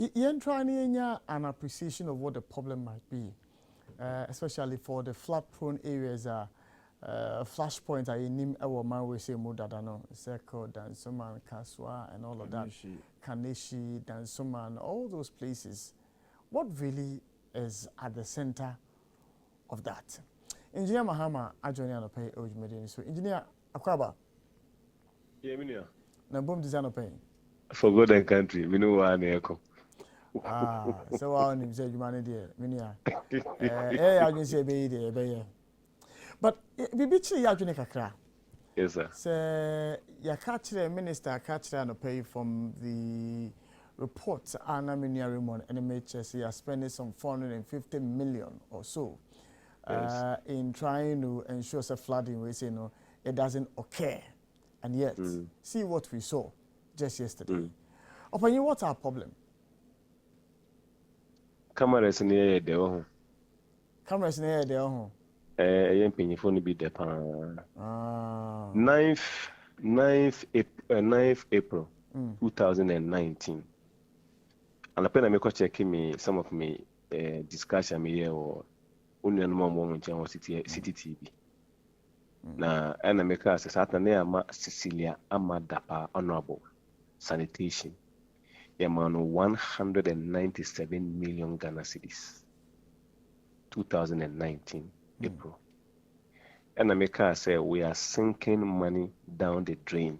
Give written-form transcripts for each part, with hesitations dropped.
You're trying an appreciation of what the problem might be, especially for the flood-prone areas. Flashpoints are in our man we say Mudadano, Circle, Dansuman, Kaswa, and all of that. Kaneshi, Dansuman, all those places. What really is at the center of that? Engineer Mahama, I join you on pay Ojimedian. So, Engineer Akwaba. Yeah, Minia. Na boom design of pay. For God and country, we know one echo. So I only say humanity, Minia. I can say be there, but we be chilly out in Kakra. Yes, sir. Say, ya catch the minister, catch the pay from the reports, Anna Minia Raymond, and MHS, he has spent some 450 million or so. In trying to ensure a flooding, we say no, it doesn't occur. And yet, see what we saw just yesterday. Upon you, what's our problem? Cameras near the Cameras near the home. Yamping phone be the 9th April 2019. And I make checking me some of me discussion me here or only one moment on City TV. Na and I make us a Saturday Cecilia Amadapa Honorable Sanitation. Yamano 197 million Ghana cedis. 2019 April. And I make us say we are sinking money down the drain.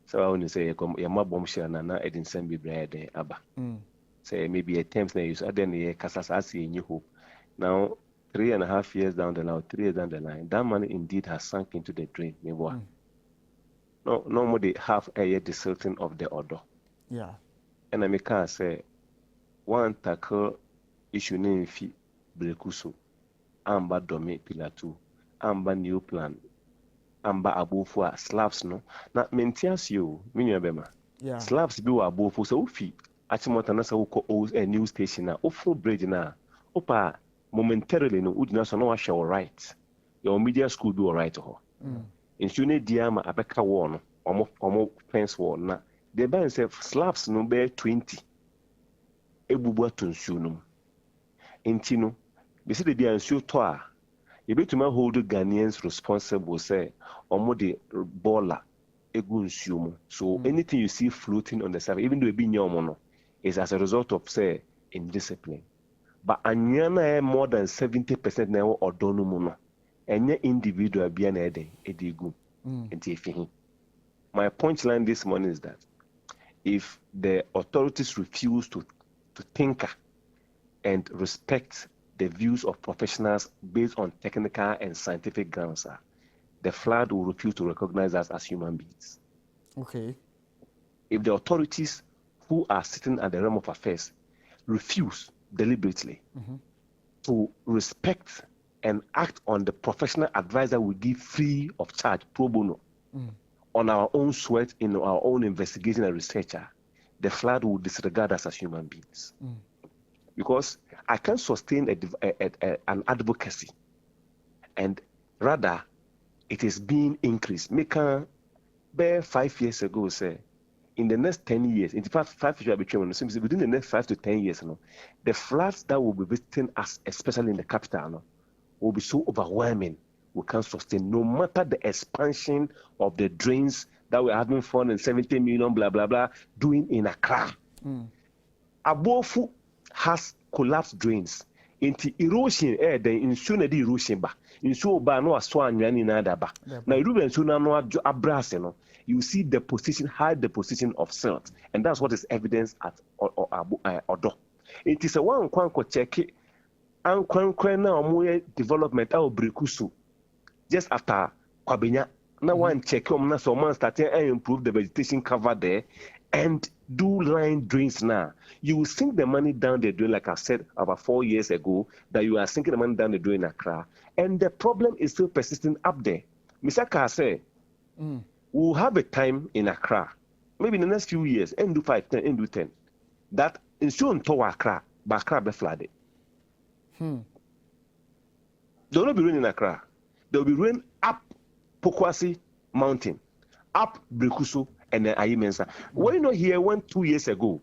So I want to say Yama bombshell na Edin Sembi bread Abba. Say maybe attempts na use then the Casasasi New Hope. Now 3.5 years down the line, 3 years down the line, that money indeed has sunk into the drain. No more they have a year desilting of the order. Yeah. And I make us say one tackle issue name fee brekuso, amba domi pillar 2, amba new plan, amba abofua slabs no. Na mentias you, bema. Yeah. Slabs be abofu so fi. Achimotana sa uko a new station na, ofro bridge na, opa. Momentarily, no, would not know show right. Your media school do all right to her. In Sune Diama, Abeka one, or more fence wall. Na, the band said slabs no bear 20. Ebuba to Sunum. In Tino, we see the dear and show toa. You bet to my hold Ghanaians responsible, say, or more the baller, a good sumo. So anything you see floating on the surface, even though it be your mono, is as a result of, say, indiscipline. But anyana more than 70% now or dono any individual be an edigu. My punchline this morning is that if the authorities refuse to think and respect the views of professionals based on technical and scientific grounds, the flood will refuse to recognize us as human beings. Okay. If the authorities who are sitting at the realm of affairs refuse deliberately to respect and act on the professional advice that we give free of charge, pro bono, on our own sweat, in our own investigation and research, the flood will disregard us as human beings. Because I can't sustain an advocacy, and rather it is being increased. Make a 5 years ago, say, in the next 10 years, in fact, 5 years between within the next 5 to 10 years, the floods that will be visiting us, especially in the capital, will be so overwhelming. We can't sustain, no matter the expansion of the drains that we're having 470 million, blah, blah, blah, doing in Accra. Abofu has collapsed drains. Into erosion, then ensure the erosion ba. Ensure ba no aswa anwani na daba. Na iruben so na no abrase no. You see the position, high the position of silt, and that's what is evidenced at Odo. It is a one kwanko check and kwankwan na omo development au brekusu just after Kwabenya. Now one check na so man starting and improve the vegetation cover there and do line drains now. You will sink the money down the drain, like I said about 4 years ago, that you are sinking the money down the drain in Accra, and the problem is still persisting up there. Mr. Carr said, we'll have a time in Accra, maybe in the next few years, and do 5, 10, and do 10, that in soon to Accra, but Accra be flooded. There will not be rain in Accra. There will be rain up Pokwasi Mountain, up Brekuso, and then Ayimensa. Why not here 2 years ago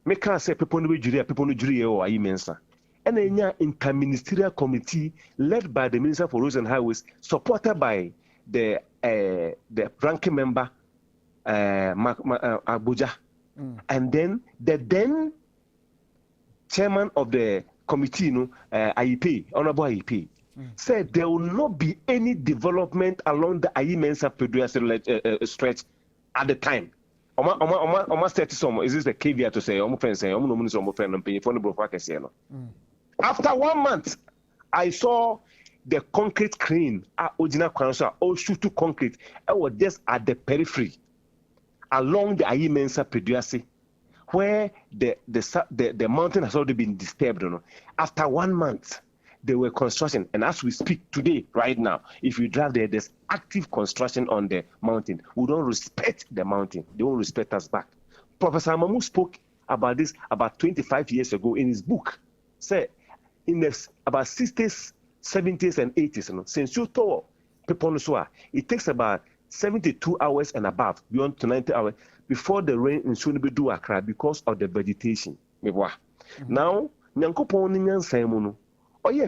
make us say people no jury or ayi mensa. And a inter-ministerial committee led by the Minister for Roads and Highways, supported by the ranking member, Abuja. And then the chairman of the committee, IEP, Honorable IEP, said there will not be any development along the Ayi Mensa Pedro stretch at the time. Almost 30 some, is this a caveat to say, after 1 month, I saw the concrete crane at Ojina Council, all shoot to concrete. I was just at the periphery along the Ayi Mensa Peduasi, where the mountain has already been disturbed. After 1 month, there were construction. And as we speak today, right now, if you drive there, there's active construction on the mountain. We don't respect the mountain. They won't respect us back. Professor Amamu spoke about this about 25 years ago in his book. Say, in the about 60s, 70s, and 80s, since you told people, it takes about 72 hours and above, beyond to 90 hours, before the rain in Sunibi do Accra because of the vegetation. Now, Nyankopon Nyan Simon,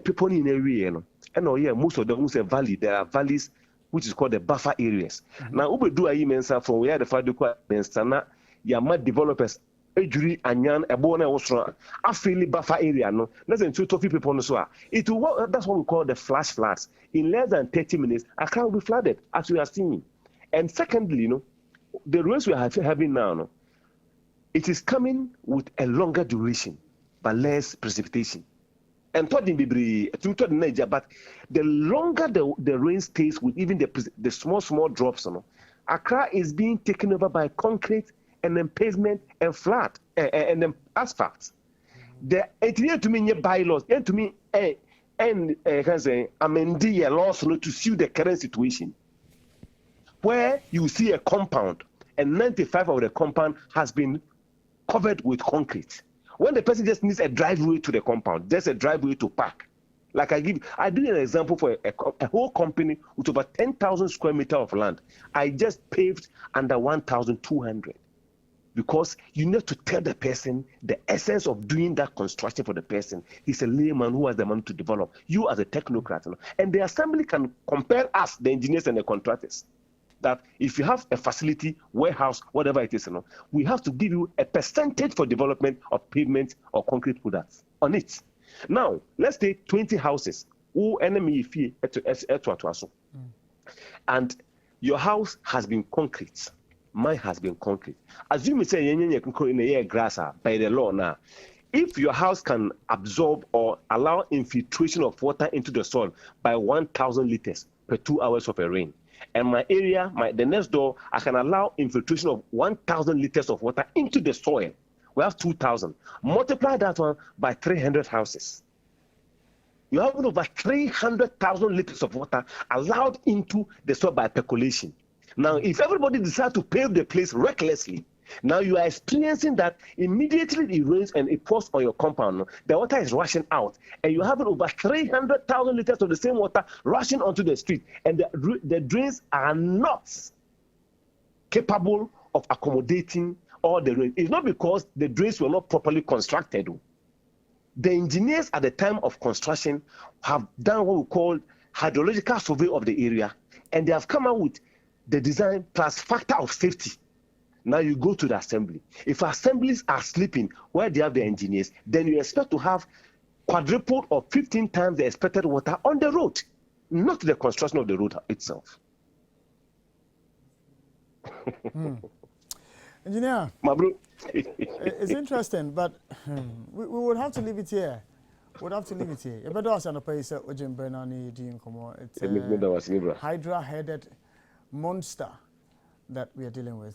people in area, and most of them say valley. There are valleys which is called the buffer areas. Now, Ube do a mensa from where the Faduka Mensana, Yama developers. Ejuri anyan ebona wosro afili buffer area no less than 2 people on so it will, that's what we call the flash floods. In less than 30 minutes Accra will be flooded, as we are seeing. And secondly, the rains we are having now, it is coming with a longer duration but less precipitation. And but the longer the rain stays with even the small drops, Accra is being taken over by concrete and then pavement and flat and then asphalt. The engineer to me bylaws and to me and can say amend the laws to suit the current situation, where you see a compound and 95 of the compound has been covered with concrete. When the person just needs a driveway to the compound, there's a driveway to park. Like I did an example for a whole company with over 10,000 square meters of land. I just paved under 1,200. Because you need to tell the person the essence of doing that construction for the person. He's a layman who has the money to develop. You as a technocrat. And the assembly can compare us, the engineers and the contractors, that if you have a facility, warehouse, whatever it is, we have to give you a percentage for development of pavement or concrete products on it. Now, let's take 20 houses. And your house has been concrete. Mine has been concrete. Assume you say in a grass by the law now. If your house can absorb or allow infiltration of water into the soil by 1,000 liters per 2 hours of a rain, and my area, the next door, I can allow infiltration of 1,000 liters of water into the soil. We have 2,000. Multiply that one by 300 houses. You have over 300,000 liters of water allowed into the soil by percolation. Now, if everybody decides to pave the place recklessly, now you are experiencing that immediately it rains and it pours on your compound. The water is rushing out, and you have over 300,000 liters of the same water rushing onto the street, and the drains are not capable of accommodating all the rain. It's not because the drains were not properly constructed. The engineers at the time of construction have done what we call hydrological survey of the area, and they have come out with the design plus factor of safety. Now you go to the assembly. If assemblies are sleeping where they have the engineers, then you expect to have quadrupled or 15 times the expected water on the road, not the construction of the road itself. Engineer, my bro. it's interesting, but we would have to leave it here. We'd have to leave it here. But also, it's a Hydra-headed monster that we are dealing with.